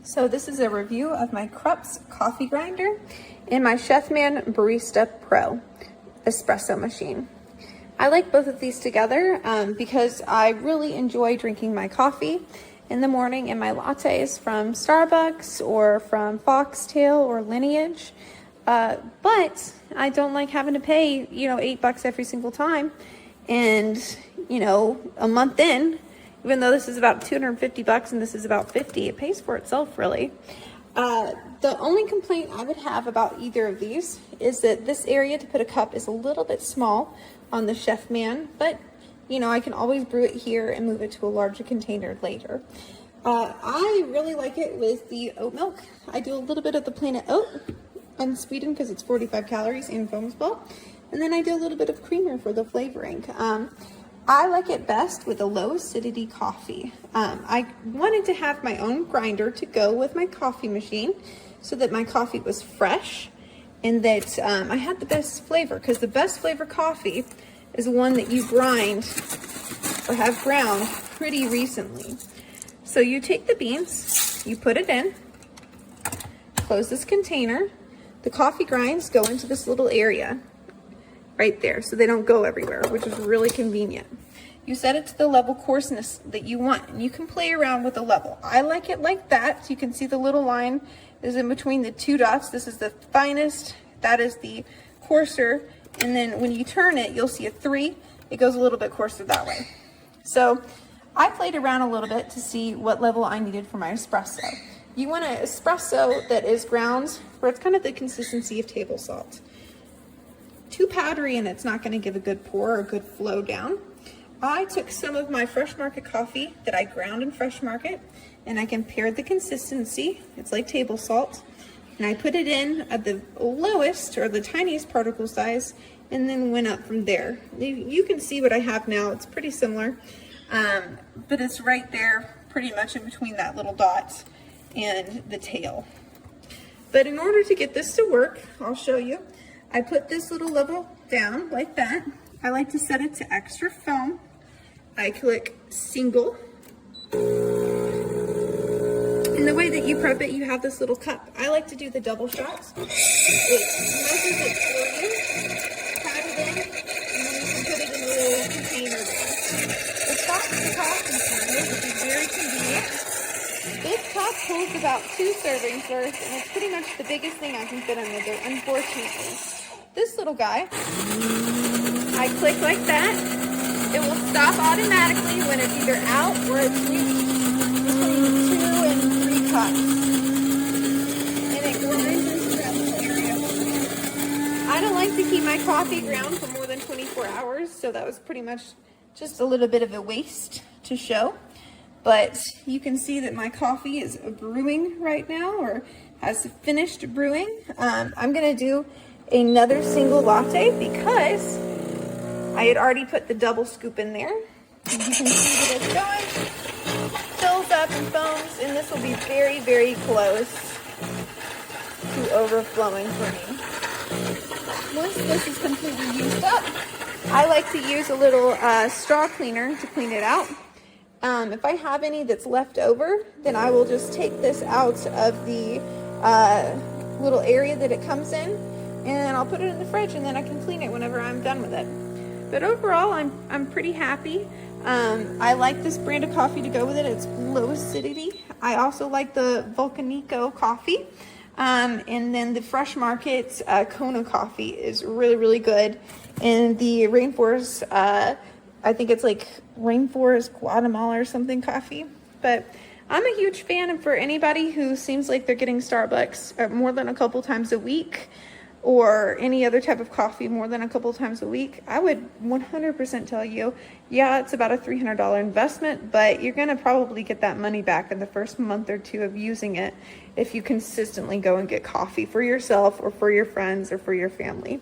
So this is a review of my Krups coffee grinder and my Chefman Barista Pro espresso machine. I like both of these together because I really enjoy drinking my coffee in the morning and my lattes from Starbucks or from Foxtail or Lineage. But I don't like having to pay, $8 every single time. And, a month in, even though this is about $250 and this is about $50, it pays for itself really. The only complaint I would have about either of these is that this area to put a cup is a little bit small on the Chefman, but I can always brew it here and move it to a larger container later. I really like it with the oat milk. I do a little bit of the Planet Oat unsweetened because it's 45 calories and foam as well. And then I do a little bit of creamer for the flavoring. I like it best with a low acidity coffee. I wanted to have my own grinder to go with my coffee machine so that my coffee was fresh and that I had the best flavor, because the best flavor coffee is one that you grind or have ground pretty recently. So you take the beans, you put it in, close this container, the coffee grinds go into this little area right there, so they don't go everywhere, which is really convenient. You set it to the level coarseness that you want, and you can play around with the level. I like it like that, so you can see the little line is in between the two dots. This is the finest, that is the coarser, and then when you turn it, you'll see a 3. It goes a little bit coarser that way. So I played around a little bit to see what level I needed for my espresso. You want an espresso that is ground, where it's kind of the consistency of table salt. Too powdery and it's not going to give a good pour or a good flow down. I took some of my Fresh Market coffee that I ground in Fresh Market and I compared the consistency. It's like table salt. And I put it in at the lowest or the tiniest particle size and then went up from there. You can see what I have now. It's pretty similar, but it's right there pretty much in between that little dot and the tail. But in order to get this to work, I'll show you. I put this little level down like that. I like to set it to extra foam. I click single. In the way that you prep it, you have this little cup. I like to do the double shots. It measures it for you, pat it in, and then you can put it in a little container there. The top coffee thermos, which is very convenient. This cup holds about 2 servings worth, and it's pretty much the biggest thing I can fit under there, unfortunately. This little guy, I click like that. It will stop automatically when it's either out or it's reached between 2 and 3 cups. And it grinds into that little area. I don't like to keep my coffee ground for more than 24 hours, so that was pretty much just a little bit of a waste to show. But you can see that my coffee is brewing right now, or has finished brewing. I'm gonna do another single latte because I had already put the double scoop in there. You can see that it's going, fills up and foams, and this will be very, very close to overflowing for me. Once this is completely used up, I like to use a little straw cleaner to clean it out. If I have any that's left over, then I will just take this out of the little area that it comes in, and I'll put it in the fridge, and then I can clean it whenever I'm done with it. But overall, I'm pretty happy. I like this brand of coffee to go with it. It's low acidity. I also like the Volcanico coffee. And then the Fresh Market Kona coffee is really, really good. And the Rainforest, I think it's like Rainforest Guatemala or something coffee. But I'm a huge fan, and for anybody who seems like they're getting Starbucks more than a couple times a week, or any other type of coffee more than a couple times a week, I would 100% tell you, yeah, it's about a $300 investment, but you're gonna probably get that money back in the first month or 2 of using it if you consistently go and get coffee for yourself or for your friends or for your family.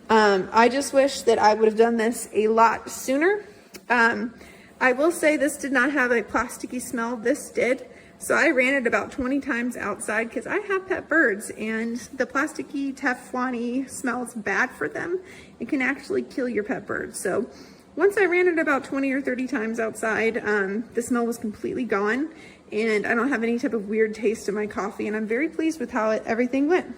I just wish that I would have done this a lot sooner. I will say this did not have a plasticky smell. This did. So I ran it about 20 times outside because I have pet birds, and the plasticky, Teflon-y smell is bad for them. It can actually kill your pet birds. So once I ran it about 20 or 30 times outside, the smell was completely gone. and I don't have any type of weird taste in my coffee, and I'm very pleased with how everything went.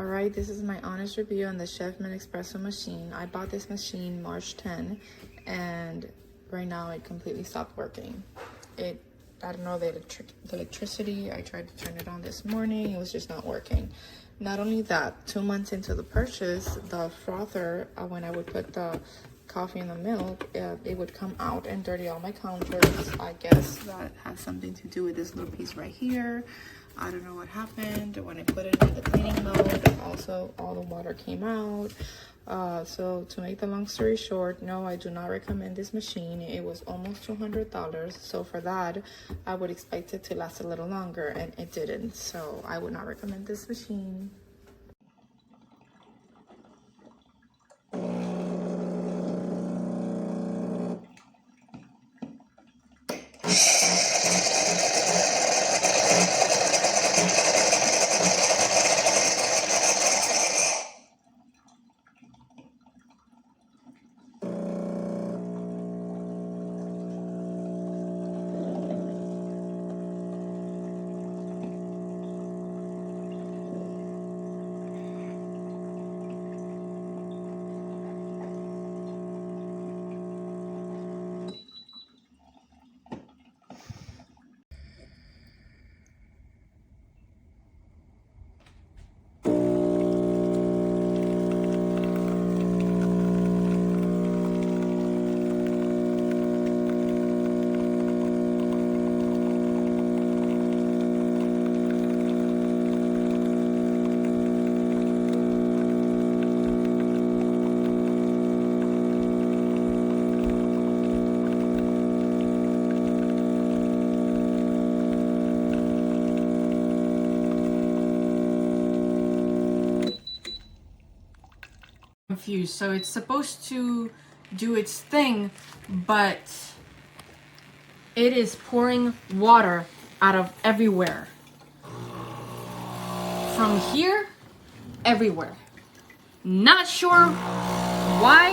Alright, this is my honest review on the Chefman espresso machine. I bought this machine March 10 and right now it completely stopped working. I don't know, the electricity, I tried to turn it on this morning, it was just not working. Not only that, 2 months into the purchase, the frother, when I would put the coffee in the milk, it would come out and dirty all my counters. I guess that has something to do with this little piece right here. I don't know what happened when I put it in the cleaning mode. Also, all the water came out. So to make the long story short, no, I do not recommend this machine. It was almost $200. So for that, I would expect it to last a little longer, and it didn't. So I would not recommend this machine. Confused. So it's supposed to do its thing, but it is pouring water out of everywhere. From here, everywhere. Not sure why,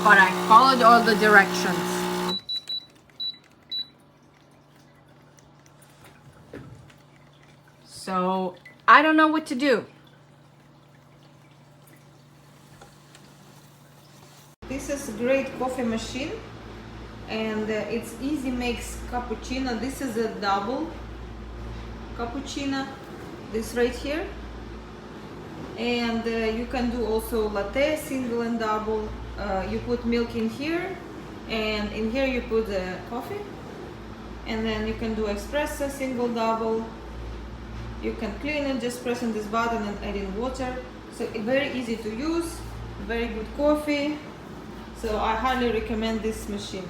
but I followed all the directions. So I don't know what to do. This is a great coffee machine, and it's easy makes cappuccino. This is a double cappuccino, this right here, and you can do also latte, single and double. You put milk in here, and in here you put the coffee, and then you can do espresso, single, double. You can clean it just pressing this button and adding water. So very easy to use, very good coffee. So I highly recommend this machine.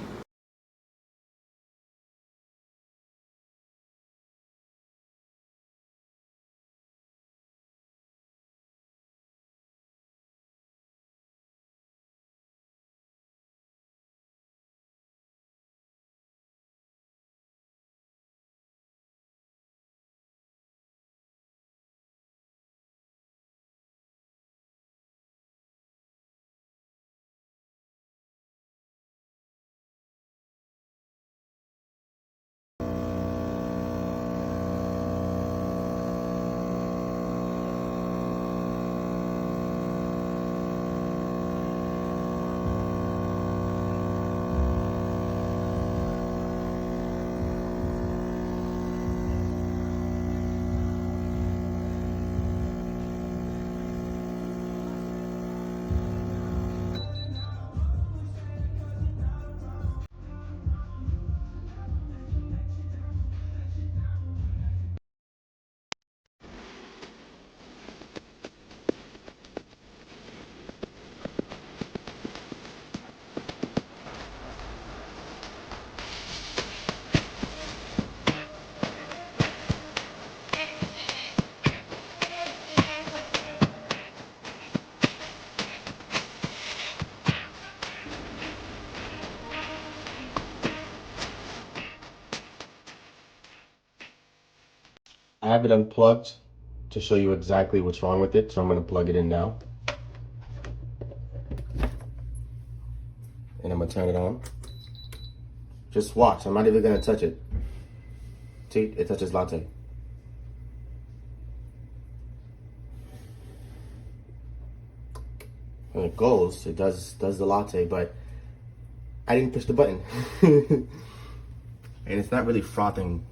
I have it unplugged to show you exactly what's wrong with it, so I'm going to plug it in now. And I'm going to turn it on. Just watch. I'm not even going to touch it. See, it touches latte. when it goes, it does the latte, but I didn't push the button. And it's not really frothing.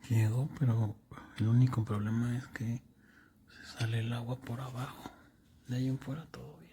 Llegó, pero el único problema es que se sale el agua por abajo. De ahí en fuera todo bien.